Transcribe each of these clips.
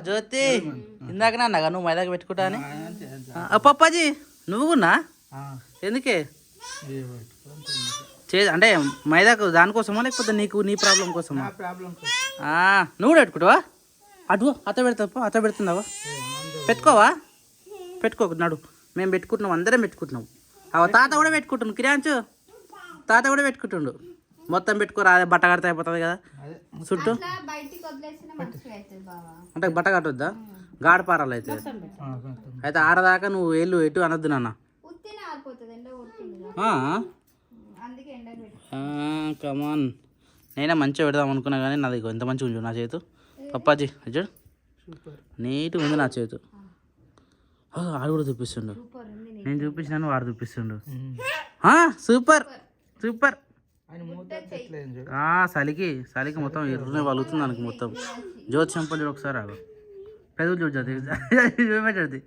జ్యోతి ఇందాక నాన్నగా నువ్వు మైదాకి పెట్టుకుంటా అని పప్పాజీ నువ్వు కూడా ఎందుకే అంటే మైదాకు దానికోసమా లేకపోతే నీ ప్రాబ్లం కోసమా? నువ్వు కూడా పెట్టుకుంటావా? అటు అత్త పెడుతున్నావా? పెట్టుకోవా? పెట్టుకోకు నడు. మేము పెట్టుకుంటున్నాం, అందరం పెట్టుకుంటున్నాం. తాత కూడా పెట్టుకుంటున్నాం. కిరాంచు తాత కూడా పెట్టుకుంటుండు. మొత్తం పెట్టుకోరా, అదే బట్ట కడితే అయిపోతుంది కదా చుట్టూ. అంటే బట్ట కట్టొద్దా? గాడపారాలు అయితే ఆరదాకా నువ్వు ఏళ్ళు ఎటు అనొద్దు నాన్న. కమాన్, నేనే మంచిగా పెడదాం అనుకున్నా కానీ నాది ఎంత మంచిగా ఉంచు నా చేతు. పప్పాజీ చూడు నీట్గా ఉంది నా చేతు. ఆడు కూడా చూపిస్తుండు. నేను చూపించినాను, వాడు చూపిస్తుండు. Super super. చలికి మొత్తం ఎర్రనే వలుగుతుంది దానికి మొత్తం. జ్యోతి చంపలు చూడు ఒకసారి. ఆగు పెదవులు చూడు జ్యోతి చూపెట్టది.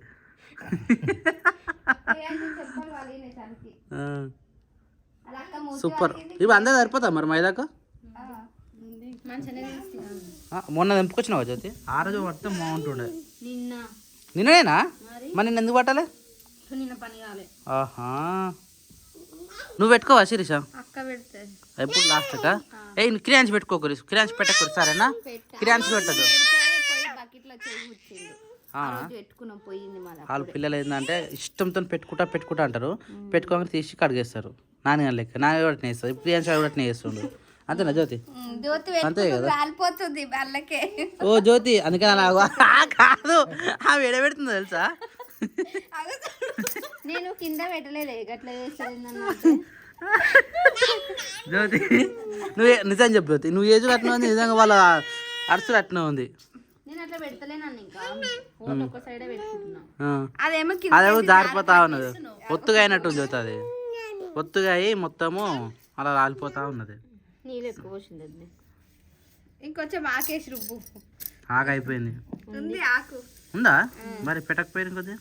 సూపర్. ఇవి అందరూ సరిపోతా మరి మైదాకు? మొన్న తెంపుకొచ్చినావా జ్యోతి? ఆ రోజు పడితే బాగుంటుండే. నిన్ననేనా? మరి నిన్న ఎందుకు పట్టాలి? ఆహా, నువ్వు పెట్టుకోవా శిరీష? ఎప్పుడు లాస్ట్ అక్క? కిరాన్స్ పెట్టుకోకరు, కిరాన్స్ పెట్టకూడదు సరేనా? కిరాన్స్ పెట్టదు. వాళ్ళ పిల్లలు ఏంటంటే ఇష్టంతో పెట్టుకుంటా అంటారు. పెట్టుకోగానే తీసి కడిగేస్తారు. నాన్న లెక్క నాన్న కూడా వేస్తారు. కిరాన్స్ కూడా వేస్తుండు. అంతేనా జ్యోతి? అంతే కదా. ఓ జ్యోతి అందుకని కాదు, ఆమె ఎడబెడుతుందో తెలుసా? నేను కింద పెట్టలేదు. జ్యోతి నువ్వు నిజం చెప్పు జ్యోతి, నువ్వు ఏజ్ అట్లా ఉంది, నిజంగా వాళ్ళ అరుసులు అట్లా ఉంది. అదేమో జారిపోతా ఉన్నది, ఒత్తుగా అయినట్టు జ్యోతి. అది ఒత్తుగా అయి మొత్తము అలా రాలిపోతా ఉన్నది. ఇంకొంచెం ఆకేసి రుబ్బు. ఆకు అయిపోయింది. ఉందా మరి? పెట్టకపోయింది కొద్దిగా.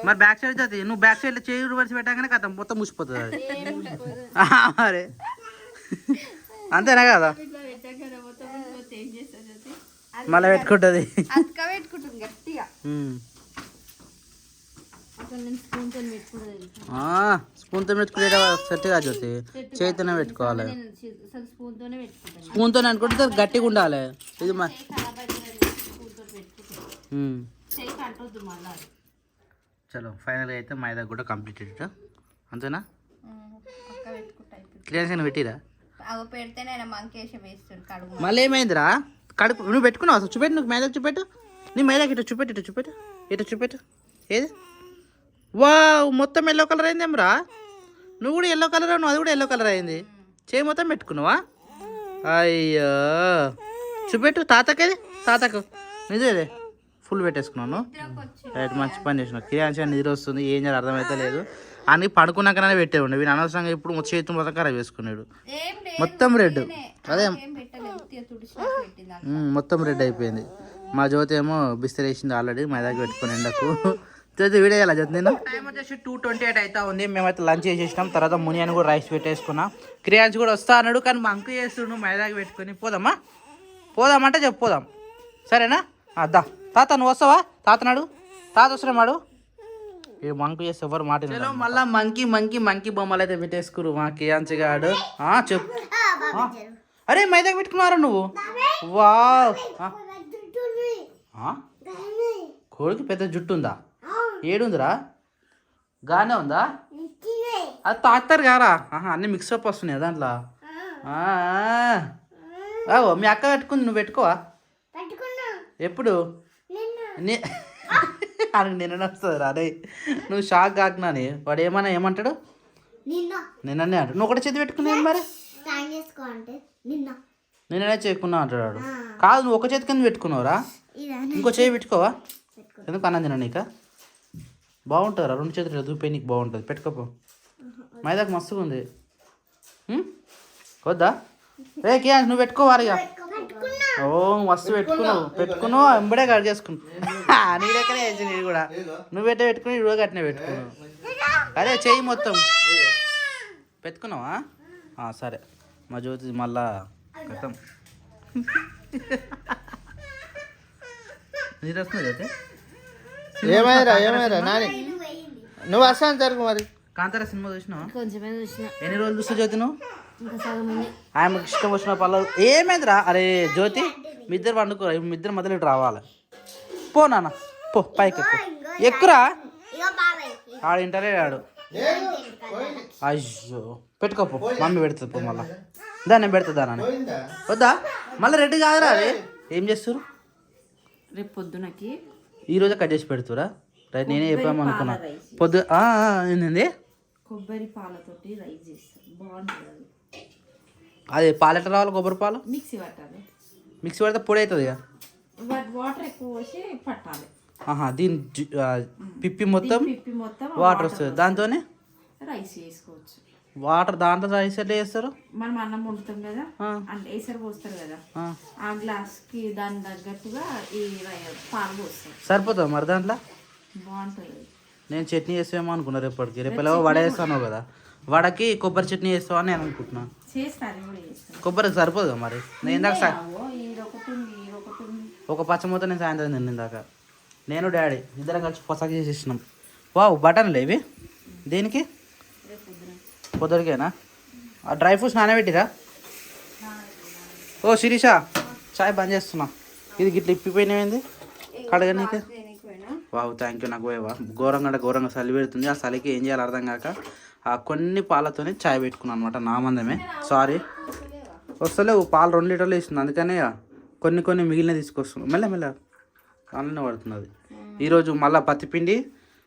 మరి బ్యాక్ సైడ్ చదివి నువ్వు బ్యాక్ సైడ్ చేయి వరిసి పెట్టగానే కథ మొత్తం ముసిపోతుంది అది. మరి అంతేనా కదా? మళ్ళీ పెట్టుకుంటుంది. స్పూన్తో పెట్టుకుంటే సెట్ కాదు జ్యోతి, చేతితోనే పెట్టుకోవాలి. స్పూన్తో అనుకుంటే గట్టిగా ఉండాలి. ఇది చలో ఫైనల్గా అయితే మైదా కూడా కంప్లీటెడ్. అంతేనా? క్లియర్గా పెట్టిరా? మళ్ళీ ఏమైందిరా? కడుపు నువ్వు పెట్టుకున్నావు అసలు? చూపెట్టు, నువ్వు మైదా చూపెట్టు. నీ మైదాకి ఇటు చూపెట్టు. ఏది? వా మొత్తం ఎల్లో కలర్ అయిందేమ్రా. నువ్వు కూడా ఎల్లో కలర్ అన్నావు, అది కూడా ఎల్లో కలర్ అయింది. చేయి మొత్తం పెట్టుకున్నావా? అయ్యో చూపెట్టు తాతకేది, తాతకు నిజమే ఫుల్ పెట్టేసుకున్నాను. రైట్, మంచి పని చేసినావు. కిరాన్షా నిద్ర వస్తుంది, ఏం చేయాలి అర్థమైతే లేదు. అన్ని పడుకున్నాకనే పెట్టేవాడు. వీడు అనవసరంగా ఇప్పుడు చేతి మొత్తం ఖరాబ్ వేసుకున్నాడు. మొత్తం రెడ్, అదే మొత్తం రెడ్ అయిపోయింది. మా జ్యోతి ఏమో బిస్తరేసింది ఆల్రెడీ మైదాకి పెట్టుకుని ఎండకు. జ్యోతి వీడియో ఎలా జ్యోతి? నేను టైం వచ్చేసి 2:28 అవుతా ఉంది. మేమైతే లంచ్ చేసేసినాం. తర్వాత ముని అని కూడా రైస్ పెట్టేసుకున్నాం. క్రియాన్స్ కూడా వస్తా అన్నాడు కానీ మా అంకు చేస్తుండు మైదాకి పెట్టుకొని. పోదామంటే చెప్పు పోదాం సరేనా? దా తాత నువ్వు వస్తావా? తాతనాడు తాత వస్తున్నాడు. ఇక మంకు చేస్తే ఎవరు మాట మళ్ళీ మంకీ బొమ్మలు అయితే పెట్టేసుకురు మా కియాన్స్ గాడు. చెప్పు. అరే మైదాకి పెట్టుకున్నారా నువ్వు? వా కోడికి పెద్ద జుట్టు ఉందా? ఏడుందిరా? గానే ఉందా? అది తాకుతారు కారా? అన్నీ మిక్సప్ వస్తున్నాయి దాంట్లో. మీ అక్క పెట్టుకుంది, నువ్వు పెట్టుకోవా? ఎప్పుడు? నిన్న వస్తుంది రా. అరే నువ్వు షాక్ కాకునాని వాడు ఏమంటాడు? నిన్ననే అంటాడు. నువ్వు ఒకటి చేతి పెట్టుకున్నావు మరి? నిన్ననే చేసుకున్నావు అంటాడు వాడు. కాదు నువ్వు ఒక చేతి కింద పెట్టుకున్నావురా, ఇంకో చేయి పెట్టుకోవా? ఎందుకు అన్నం తిన్నా నీక? బాగుంటుందిరా, రెండు చేతులు దూపే నీకు బాగుంటుంది. పెట్టుకోపో. మైదాకు మస్తుగా ఉంది. వద్దా? రే కియా నువ్వు పెట్టుకోవాలి. ఓ మస్తు పెట్టుకున్నావు ఎంబడే కట్ చేసుకున్నావు. నీ దగ్గరే వేసి నీడు కూడా నువ్వు పెట్టుకుని ఇడు కట్టినే పెట్టుకున్నావు. అరే చెయ్యి మొత్తం పెట్టుకున్నావా? సరే మా జ్యోతి మళ్ళా కథం. నీరు వస్తుంది అయితే ఏమైరా నాని నువ్వు వస్తాను జరుగు మరి. కాంతార సినిమా చూసినావా? కొంచెమే చూసిన, ఎన్ని రోజులు చూస్తే జ్యోతి నువ్వు? ఇంకా సగం ఉంది. ఆమెకు ఇష్టం వచ్చిన పనులు ఏమైందిరా? అరే జ్యోతి మీ ఇద్దరు వండుకోరా, మీ ఇద్దరు మొదలు ఇటు రావాలి. పో నాన్న పో, పైకి ఎక్కురా. ఆడు ఇంటరే ఆడు. అయ్యో పెట్టుకోపో, మమ్మీ పెడుతుంది పో. మళ్ళా దాన్ని పెడుతుందా నాన్న? వద్దా మళ్ళీ రెడ్డి కాదురా. అది ఏం చేస్తారు రేపు పొద్దునకి ఈరోజే కట్ చేసి పెడుతురా? రైట్, నేనే చెప్పామనుకున్నా. పొద్దు ఏంది కొబ్బరి పాలతోటి రైస్ చేస్తాం, బాగుంటుంది. అది పాలు ఎట్లా రావాలి? కొబ్బరి పాలు మిక్సీ పట్టాలి, మిక్సీ పడితే పొడి అవుతుంది ఇక. వాటర్ ఎక్కువ పోసి పట్టాలి. దీని పిప్పి మొత్తం పిప్పి మొత్తం వాటర్ వస్తుంది, దాంతోనే రైస్ చేసుకోవచ్చు. వాటర్ దాంట్లో రైస్ ఎట్లా చేస్తారు? మనం అన్నం వండుతాం కదా, అంటే ఏసరి పోస్తారు కదా, ఆ గ్లాస్ కి దాని తగ్గట్టుగా ఈ పాలు పోస్తారు. సరిపోతుంది మరి దాంట్లో? బాగుంటుంది. నేను చట్నీ చేస్తామేమో అనుకున్నా రేపటికి. రేపు ఎలా వడ వేస్తాను కదా, వడకి కొబ్బరి చట్నీ చేస్తావు అని నేను అనుకుంటున్నా. చేస్తారు, కూడా చేస్తారు. కొబ్బరికి సరిపోదు కదా మరి. నేను ఇందాక ఈరొకటి ఒక పచ్చమూత నేను సాయంత్రం తిన్న ఇందాక. నేను డాడీ ఇద్దరం కలిసి పొసక చేసేసినాం. వావ్ బటన్లు ఇవి దేనికి? పొద్దుడికేనా? ఆ డ్రై ఫ్రూట్స్ నానబెట్టిరా? ఓ శిరీష చాయ్ బంద్ చేస్తున్నా. ఇది గిట్ల ఇప్పిపోయినవేంది కడగనీకి? Wow thank you. నాకు ఘోరంగా చలి పెడుతుంది. ఆ చలికి ఏం చేయాలి అర్థం కాక ఆ కొన్ని పాలతోనే చాయ్ పెట్టుకున్నాను అనమాట. నా మందమే, సారీ వస్తలేవు. పాలు 2 లీటర్లు వేస్తుంది, అందుకనే కొన్ని మిగిలిన తీసుకొస్తున్నాం. మెల్ల దానిలోనే పడుతున్నది. ఈరోజు మళ్ళీ పత్తిపిండి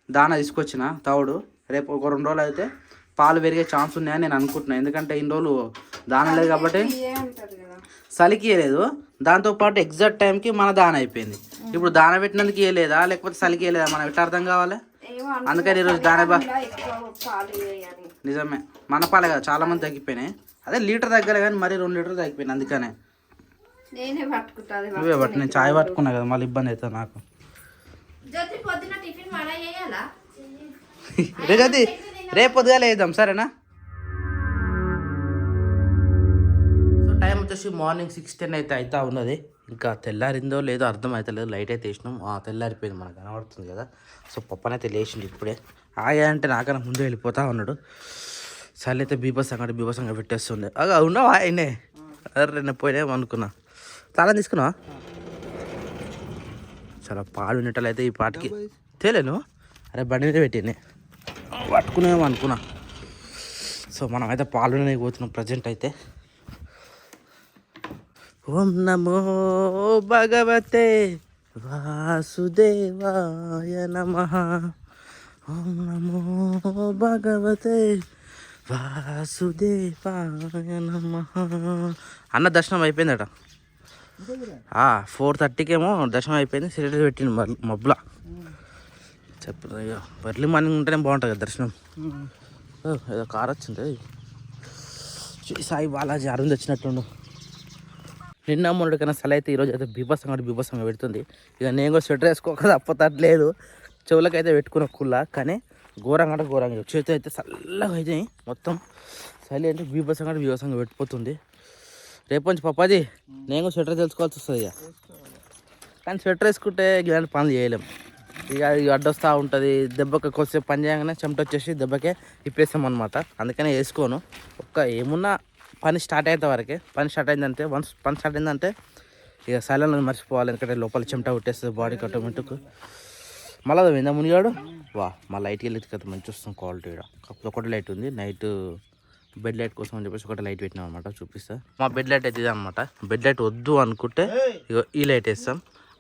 దానా తీసుకొచ్చిన తవుడు. రేపు ఒక 2 రోజులు అయితే పాలు పెరిగే ఛాన్స్ ఉన్నాయని నేను అనుకుంటున్నాను. ఎందుకంటే ఇన్ని రోజులు దాన లేదు కాబట్టి చలికి ఇవ్వలేదు. దాంతోపాటు ఎగ్జాక్ట్ టైంకి మన దాన అయిపోయింది. ఇప్పుడు దాన పెట్టినందుకు ఇవ్వలేదా లేకపోతే చలికి ఇవ్వలేదా మనం ఎట్లా అర్థం కావాలి? అందుకని ఈరోజు దాన నిజమే మన పాలే కదా చాలా మంది తగ్గిపోయినాయి. అదే లీటర్ తగ్గలే కానీ మరీ 2 లీటర్లు తగ్గిపోయినాయి. అందుకనే నువ్వే పట్టు, నేను చాయ్ పట్టుకున్నా కదా మళ్ళీ ఇబ్బంది అవుతుంది నాకు. జ్యోతి రేపు పొద్దుగా వేద్దాం సరేనా? సో టైం వచ్చేసి మార్నింగ్ 6:10 అయితే అవుతా ఉన్నది. ఇంకా తెల్లారిందో లేదో అర్థం అవుతలేదు. లైట్ అయితే వేసినాం, తెల్లారిపోయింది మనకు కనబడుతుంది కదా. సో పప్పనైతే లేచిండు ఇప్పుడే. ఆగా అంటే నాకన్నా ముందు వెళ్ళిపోతా ఉన్నాడు. సరే అయితే బీభత్సంగా పెట్టేస్తుంది. ఉన్నావా ఆయనే? అరే నేను పోయినాం అనుకున్నా. తాళం తీసుకున్నావా? చాలా పాలు నిట్టలు అయితే ఈ పాటికి తేలేను. అరే బండి మీద పెట్టింది పట్టుకునేమో అనుకున్నా. సో మనం అయితే పాలు పోతున్నాం ప్రజెంట్ అయితే. ఓం నమో భగవతే వాసుదేవాయ నమః. ఓం నమో భగవతే వాసుదేవాయ నమః. అన్న దర్శనం అయిపోయిందట. 4:30కేమో దర్శనం అయిపోయింది. సిలిండర్ పెట్టింది మబ్బులా. చెప్పు ఎర్లీ మార్నింగ్ ఉంటేనే బాగుంటుంది కదా దర్శనం. ఏదో కార్ వచ్చింది. సాయి బాలాజీ అరుంది వచ్చినట్టుండు. నిన్న మొన్నటికన్నా చలి అయితే ఈరోజు అయితే బీభత్సంగా పెడుతుంది. ఇక నేను కూడా స్వెటర్ వేసుకోక తప్పట్లేదు. చెవులకైతే పెట్టుకున్న కుల్లా, కానీ ఘోరంగా చేతి అయితే చల్లగా అయితే మొత్తం చలి అంటే బీభత్సంగా పెట్టిపోతుంది. రేపు నుంచి పప్పాది నేను కూడా స్వెటర్ తెలుసుకోవాల్సి వస్తుంది ఇక. కానీ స్వెటర్ వేసుకుంటే ఇలాంటి పనులు చేయలేం. ఇక అడ్డొస్తూ ఉంటుంది. దెబ్బకి కొద్దిసేపు పని చేయగానే చెమట వచ్చేసి దెబ్బకే ఇప్పేస్తాం అనమాట. అందుకనే వేసుకోను. ఏమున్నా పని స్టార్ట్ అయ్యేంత వరకే. పని స్టార్ట్ అయిందంటే ఇక సైలెంట్ మర్చిపోవాలి. ఎందుకంటే లోపల చెమట కొట్టేస్తుంది బాడీకి ఆటోమేటిక్. మళ్ళీ అది విందా మునిగాడు. మా లైట్కి వెళ్ళేది కదా మంచి వస్తుంది క్వాలిటీ. కాకపోతే ఒకటి లైట్ ఉంది, నైట్ బెడ్ లైట్ కోసం అని చెప్పేసి ఒకటి లైట్ పెట్టినాం అనమాట. చూపిస్తా. మా బెడ్ లైట్ అయితే ఇది అనమాట. బెడ్ లైట్ వద్దు అనుకుంటే ఇక ఈ లైట్ వేస్తాం.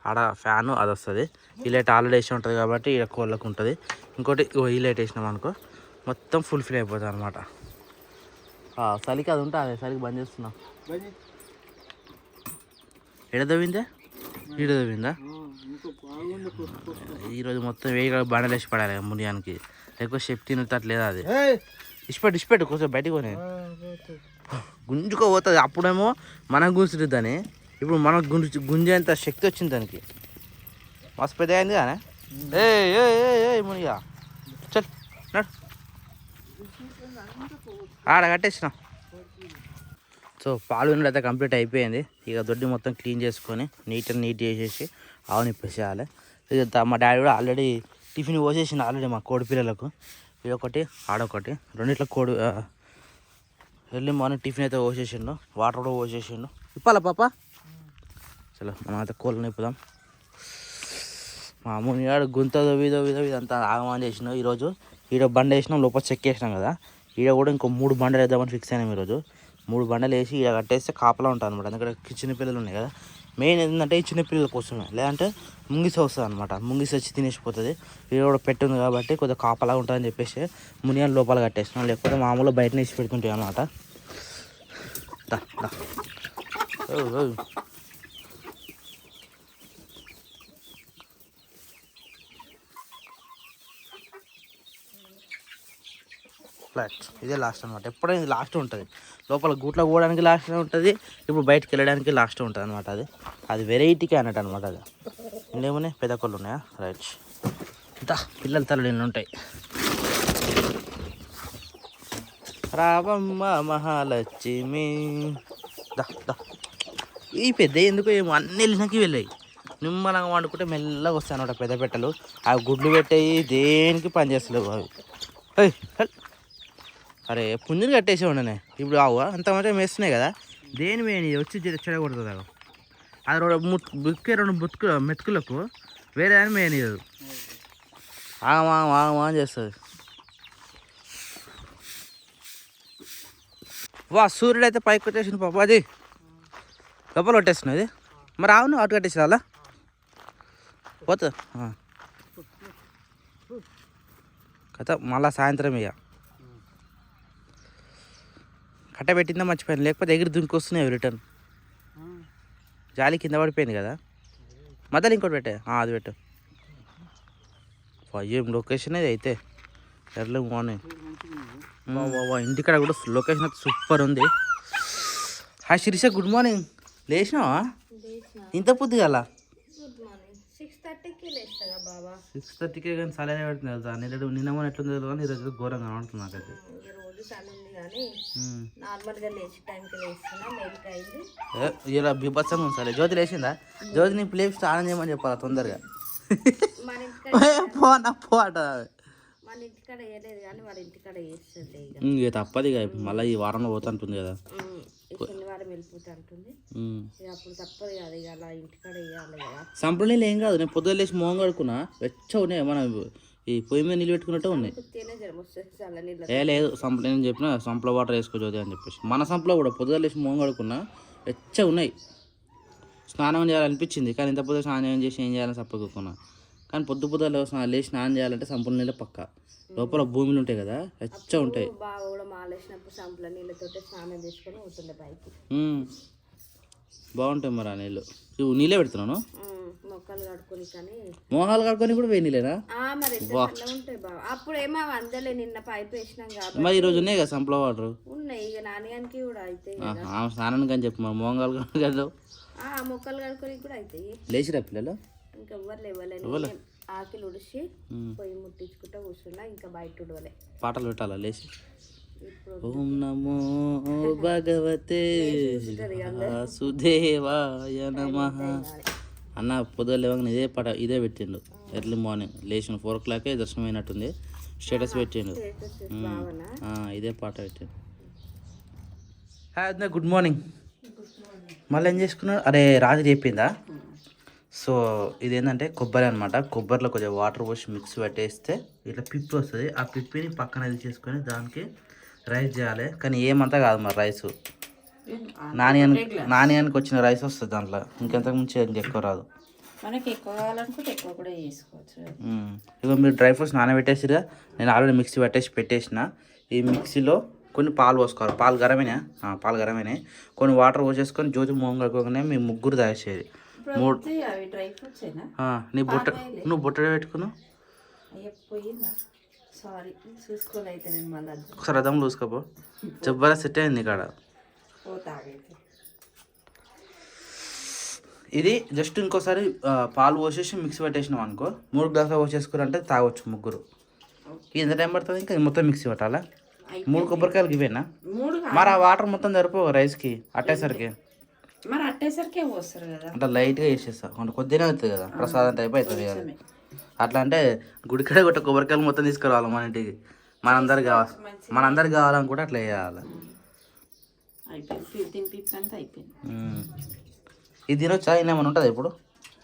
ఆడ ఫ్యాను అది వస్తుంది. ఈ లైట్ ఆల్రెడీ వేసి ఉంటుంది కాబట్టి ఇక్కడ కోళ్ళకు ఉంటుంది. ఇంకోటి ఈ లైట్ వేసినాం అనుకో మొత్తం ఫుల్ ఫిల్ అయిపోతుంది అనమాట. చలికి అది ఉంటే అదే చలికి బంద్ చేస్తున్నాం. ఎడదవిందా ఈడదవిందా ఈరోజు మొత్తం వేయి బండలు వేసి పడాలి మునియానికి. ఎక్కువ శక్తి తినట్లేదు. అది ఇష్టపెట్టు కొంచెం బయటకు పోనీ గుంజుకోపోతుంది. అప్పుడేమో మనకు గుంజుతుంది దాన్ని. ఇప్పుడు మనకు గుంజేంత శక్తి వచ్చింది దానికి. మస్తు పెద్ద అయింది కానీ ఏ మునిగా చల్ నడు. ఆడ కట్టేసిన సో పాలు వినడం అయితే కంప్లీట్ అయిపోయింది. ఇక దొడ్డి మొత్తం క్లీన్ చేసుకొని నీట్ చేసేసి ఆవుని ఇప్పేసేయాలి. ఇక మా డాడీ కూడా ఆల్రెడీ టిఫిన్ పోసేసిండు ఆల్రెడీ మా కోడి పిల్లలకు. ఇదొకటి ఆడొకటి రెండిట్లో కోడి ఎర్లీ మార్నింగ్ టిఫిన్ అయితే పోసేసిండు, వాటర్ కూడా పోసేసిండు. ఇప్పాలా పాప? చలో మనం అయితే కోళ్ళని నిప్పుదాం. మా అమ్మగాడు గుంత ఇదంతా ఆగమని చేసినాం. ఈరోజు ఈడ బండ వేసినాం, లోపల చెక్ వేసినాం కదా. ఈడ కూడా ఇంకో 3 బండలు వేద్దామని ఫిక్స్ అయినాం ఈరోజు. 3 బండలు వేసి ఈడ కట్టేస్తే కాపలా ఉంటుంది అనమాట. ఎందుకంటే చిన్న పిల్లలు ఉన్నాయి కదా. మెయిన్ ఏంటంటే ఈ చిన్న పిల్లల కోసమే, లేదంటే ముంగిస వస్తుంది అనమాట. ముంగిస వచ్చి తినేసిపోతుంది. ఈడ కూడా పెట్టింది కాబట్టి కొద్దిగా కాపలా ఉంటుందని చెప్పేసి మునియాన్ని లోపల కట్టేసినాం. లేకపోతే మామూలుగా బయట వేసి పెడుతుంటాయి అనమాట. ఫ్లాట్ ఇదే లాస్ట్ అనమాట. ఎప్పుడైనా ఇది లాస్ట్ ఉంటుంది. లోపల గూట్లో పోవడానికి లాస్ట్ ఉంటుంది, ఇప్పుడు బయటకు వెళ్ళడానికి లాస్ట్ ఉంటుంది అనమాట. అది వెరైటీకి అన్నట్టు అనమాట. అది ఇంకేమన్నా పెద్ద కోళ్ళు ఉన్నాయా? రైట్. ఇంత పిల్లల తలలు ఎన్ని ఉంటాయి. రావమ్మ మహాలక్ష్మి ఈ పెద్ద ఎందుకు ఏమో అన్ని వెళ్ళినాకి వెళ్ళాయి. నిమ్మలంగా వండుకుంటే మెల్లగా వస్తాయి అనమాట పెద్ద పెట్టలు. ఆ గుడ్లు పెట్టాయి దేనికి పని చేస్తలేవు అవి. అరే పుంజుని కట్టేసే ఉండనే ఇప్పుడు ఆవు అంతమంటే మేస్తున్నాయి కదా. దేని మేని వచ్చి చెడగొడుతుంది. అది 2 మెతుకులకు వేరే అని మేనియదు. ఆగమా అని చేస్తుంది. వా సూర్యుడు అయితే పైకి కొట్టేసింది పాప. అది లోపల కొట్టేస్తున్నది. మరి ఆవును అటు కట్టేసి అలా పోతుంది కథ. మళ్ళా సాయంత్రం ఇక కట్ట పెట్టిందా మర్చిపోయాను, లేకపోతే ఎగిరి దుంకొస్తున్నాయి రిటర్న్. జాలి కింద పడిపోయింది కదా. మధ్యలో ఇంకోటి పెట్టే అది పెట్టు. ఏం లొకేషన్ అది అయితే ఎర్లీ మార్నింగ్. ఇంటికాడ కూడా లొకేషన్ అయితే సూపర్ ఉంది. Hi Sirisha, good morning. లేచినావా ఇంత పొద్దుగాల? 6:30కి లేస్తాగా బాబా. 6:30కే కానీ సలహా పెడుతుంది కదా. నిన్న మొన్న ఎట్లుంది కానీ ఈరోజు ఘోరంగా కనబడుతుంది నాకైతే. చలి ఉంది కానీ నార్మల్గా లేచి టైంకి లేస్తున్నా. మేలుకి అయింది. ఇలా బిభత్సంగా ఉంది. జ్యోతి లేచిందా? జ్యోతి నీ ప్లేస్ స్నానం చేయమని చెప్పాలా తొందరగా. మన ఇంటికాడ వేయలేదు కానీ వాళ్ళ ఇంటికాడ వేస్తుంది. ఇక తప్పదు ఇక మళ్ళీ ఈ వారంలో పోతా ఉంటుంది కదా. శనివారం వెళ్ళిపోతా ఉంటుంది. అప్పుడు తప్పదు కదా ఇక అలా ఇంటికాడ వేయాలి కదా. సంపలు నీళ్ళు ఏం కాదు. నేను పొద్దున్న లేచి మోహం కడుకున్నా వెచ్చ ఉన్నాయి. మన ఈ పొయ్యి మీద నీళ్ళు పెట్టుకున్నట్టు ఉన్నాయి. లేదు సంపల నేను చెప్పిన సంపల వాటర్ వేసుకోవచ్చు అని చెప్పేసి. మన సంపలో కూడా పొద్దున్న లేచి మోహం కడుకున్నా వెచ్చ ఉన్నాయి. స్నానం చేయాలనిపించింది కానీ ఇంత పొద్దున స్నానం చేసి ఏం చేయాలని సప్పకున్నా. కానీ పొద్దున లేచి స్నానం చేయాలంటే సంపల నీళ్ళ పక్క. లోపల భూమిలు ఉంటాయి కదా వెచ్చ ఉంటాయి. బాగా కూడా మాలేసినప్పుడు సంపల నీళ్ళతో స్నానం చేసుకొని పోతుండే పైకి. బాగుంటాయి మరి ఆ నీళ్ళు. నువ్వు నీళ్ళే పెడుతున్నాను. మొక్కలు కడుకొని కానీ మోహాలు కడుకొని కూడా వేయి నీళ్ళేనా? మరి ఉంటాయి బాగా. అప్పుడు ఏమో అందలే నిన్న పైపు వేసినాం కాబట్టి. మరి ఈ రోజు ఉన్నాయి కదా సంపల వాటర్ ఉన్నాయి. ఇక నాన్నగానికి కూడా అయితే స్నానానికి అని చెప్పు. మరి మోహంగాలు కడుగు మొక్కలు కడుకొని కూడా అవుతాయి. లేచిరా పిల్లలు? ఇంకా ఎవ్వరు లేవలే. ఆకిలు ఉడిసి పొయ్యి ముట్టించుకుంటా కూర్చున్నా. ఇంకా బయట ఉడవలే. పాటలు పెట్టాలా లేచి? ఓం నమో భగవతే వాసుదేవాయ నమః అన్న. పొద్దుగా లేవగానే ఇదే పెట్టిండు. ఎర్లీ మార్నింగ్ లేచిన 4 o'clock దర్శనం అయినట్టుంది. స్టేటస్ పెట్టిండు. ఇదే పాట పెట్టిండు. Hi good morning. మళ్ళీ ఏం చేసుకున్నాడు? అరే రాత్రి చెప్పిందా? సో ఇదేంటంటే కొబ్బరి అనమాట. కొబ్బరిలో కొంచెం వాటర్ పోసి మిక్స్ పెట్టేస్తే ఇట్లా పిప్పి వస్తుంది. ఆ పిప్పిని పక్కన ఇది చేసుకొని దానికి రైస్ చేయాలి. కానీ ఏమంతా కాదు మరి రైస్. నాణ్యానికి వచ్చిన రైస్ వస్తుంది దాంట్లో. ఇంకెంతకు మించి ఎక్కువ రాదు. మనకి ఎక్కువ కావాలనుకుంటే ఎక్కువ కూడా చేసుకోవచ్చు. ఇక మీరు డ్రై ఫ్రూట్స్ నానబెట్టేసిగా నేను ఆల్రెడీ మిక్సీ పెట్టేసిన. ఈ మిక్సీలో కొన్ని పాలు పోసుకోవాలి. పాలు గరమైనాయి. కొన్ని వాటర్ పోసేసుకొని జ్యోతి మొహం కడుక్కోగానే మీ ముగ్గురు తాగేసేది. నువ్వు బుట్టడే పెట్టుకున్నావు. ఒకసారి అదం చూసుకోపో. జబ్బరా సెట్ అయింది ఇక్కడ. ఇది జస్ట్ ఇంకోసారి పాలు పోసేసి మిక్సీ పెట్టేసినాం అనుకో. 3 గ్లాసులు పోసేసుకుని అంటే తాగొచ్చు ముగ్గురు. ఎంత టైం పడుతుంది? ఇంకా మొత్తం మిక్సీ పట్టాలా? 3 కొబ్బరికాయలు ఇవేనా? 3 మరి ఆ వాటర్ మొత్తం సరిపోవు రైస్కి అట్టేసరికి? మరి అట్టేసరికే పోస్తారు కదా. అంటే లైట్గా వేసేస్తా కొంచెం కొద్దిగా అవుతుంది కదా, ప్రసాదం టైప్ అవుతుంది కదా. అట్లా అంటే గుడికాడ కొట్ట కొబ్బరికాయలు మొత్తం తీసుకురావాలి మన ఇంటికి. మనందరికి కావాలని కూడా అట్లా వేయాలి. అయిపోయింది తినిపిప్పి అంతా అయిపోయింది. ఇది తినొచ్చా? ఏమైనా ఉంటుందా ఇప్పుడు?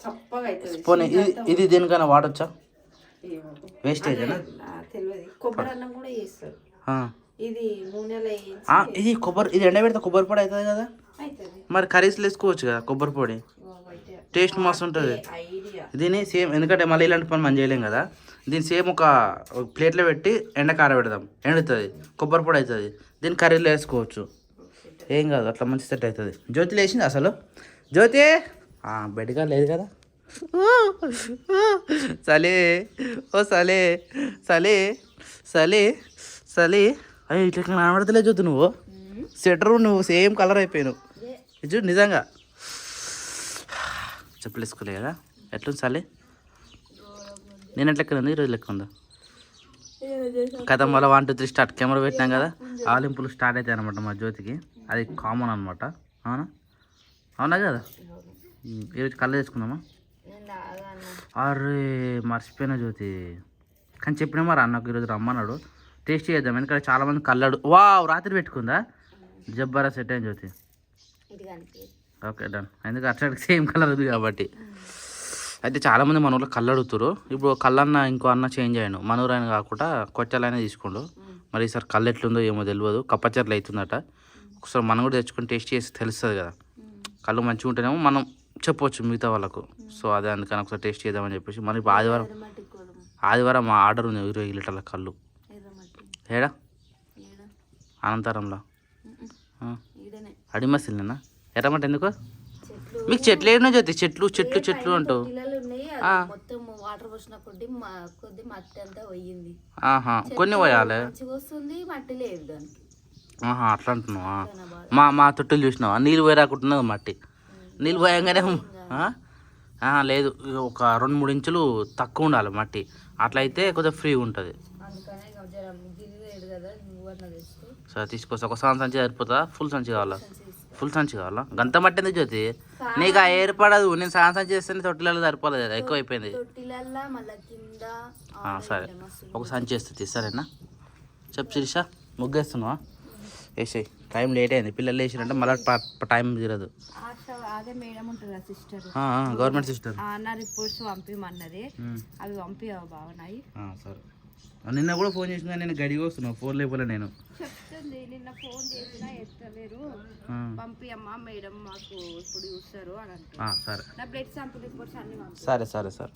చప్పగా అవుతుంది. పోనీ ఇది దేనికైనా వాడొచ్చా? వేస్ట్ అయితేనా? తెలియదు. కొబ్బరి అన్నం కూడా చేస్తారు. ఇది నూనెలో ఇది ఇది ఎండబెడితే కొబ్బరి పొడి అవుతుంది కదా. అవుతుంది. మరి కర్రీస్లో వేసుకోవచ్చు కదా కొబ్బరి పొడి, టేస్ట్ మస్తు ఉంటుంది. దీన్ని సేమ్, ఎందుకంటే మళ్ళీ ఇలాంటి పని మనం చేయలేం కదా. దీన్ని సేమ్ ఒక ప్లేట్లో పెట్టి ఎండ కారబెడదాం, ఎండుతుంది, కొబ్బరి పొడి అవుతుంది. దీన్ని కర్రీలో వేసుకోవచ్చు, ఏం కాదు. అట్లా మంచి సెట్ అవుతుంది. జ్యోతి లేచింది అసలు? జ్యోతి బెడ్గా లేదు కదా. సలే ఓ సలే సలే సలే సలే అయ్యి ఇట్లా కనబడతలే జ్యోతి. నువ్వు స్వెటరు నువ్వు సేమ్ కలర్ అయిపోయావు. ఇది నిజంగా చెప్పులు వేసుకోలే కదా. ఎట్లుంది సలే? నేను ఎట్లా లెక్క ఉంది, ఈరోజు లెక్క ఉందా? కథ మళ్ళీ 1 2 3 స్టార్ట్. కెమెరా పెట్టినాం కదా, ఆలింపులు స్టార్ట్ అవుతాయి అనమాట మా జ్యోతికి. అది కామన్ అనమాట. అవునా? అవునా కదా. ఈరోజు కళ్ళు తెచ్చుకుందామా? అరే మర్చిపోయినా జ్యోతి, కానీ చెప్పినా మరి అన్నకు ఈరోజు రమ్మన్నాడు, టేస్ట్ చేద్దాం. ఎందుకంటే చాలామంది కళ్ళాడు. వావ్, రాత్రి పెట్టుకుందా? జబ్బరా సెట్ అయింది జ్యోతి. Okay done. ఎందుకంటే అట్లా సేమ్ కలర్ ఉంది కాబట్టి. అయితే చాలామంది మన ఊళ్ళో కళ్ళు అడుగుతారు. ఇప్పుడు కళ్ళన్న ఇంకో అన్న చేంజ్ అయ్యాను, మన ఊరు అయినా కాకుండా కొచ్చాలైనా తీసుకోండు. మరి ఈసారి కళ్ళు ఎట్లుందో ఏమో తెలియదు, కప్పచర్లు అవుతుందట. ఒకసారి మనం కూడా తెచ్చుకొని టేస్ట్ చేసి తెలుస్తుంది కదా. కళ్ళు మంచిగా ఉంటేనేమో మనం చెప్పవచ్చు మిగతా వాళ్ళకు. సో అదే అందుకని ఒకసారి టేస్ట్ చేద్దామని చెప్పేసి. మరి ఇప్పుడు ఆదివారం మా ఆర్డర్ ఉంది 20 లీటర్ల కళ్ళు. ఏడా? అనంతరంలో అడిమసిల్నేనా? ఎర్రమట ఎందుకు? మీకు చెట్లు ఏమో జ్యోతి, చెట్లు చెట్లు చెట్లు అంటావు. మొత్తం వాటర్ పోసిన కొద్ది మట్టి అంతా పోయింది. కొన్ని పోయాలి, వస్తుంది మట్టి లేదు దానికి. అట్లా అంటున్నావా? మా తొట్టులు చూసినావా? నీళ్ళు పోయి రాకుంటున్నది మట్టి. నీళ్ళు పోయంగానే లేదు, ఒక 2 3 ఇంచులు తక్కువ ఉండాలి మట్టి. అట్లా అయితే కొద్దిగా ఫ్రీగా ఉంటుంది. సరే తీసుకోవచ్చు. ఒక సంచి సరిపోతుందా? ఫుల్ సంచి కావాలా? ఫుల్ సంచి కావాలా? గంత మట్టి ఎందుకు జ్యోతి? నీకు ఏర్పడదు. నేను సంచి చేస్తే తొట్టిలలో సరిపోలేదు, ఎక్కువ అయిపోయింది. సరే ఒక సంచి వేస్తుంది, సరేనా? చెప్పు శిరీష, ముగ్గేస్తున్నావా? వేసేయి. టైం లేట్ అయింది, పిల్లలు వేసిరంటే మళ్ళీ టైం తీరదు. అదే మేడం ఉంటుంది సిస్టర్, గవర్నమెంట్ సిస్టర్. నా రిపోర్ట్స్ పంపిమన్నది, అవి పంపి బాగున్నాయి. సరే. నిన్న కూడా ఫోన్ చేసిన, నేను గడిగా వస్తున్నావు, ఫోన్ లేకపోలే. నేను చెప్తుంది నిన్న ఫోన్ చేసినా ఎత్తలేరు, పంపి అమ్మా మేడం మాకు ఇప్పుడు చూస్తారు అని అంటారు. సరే. నా బ్లడ్ శాంపుల్ రిపోర్ట్స్ అన్ని సరే సరే సరే.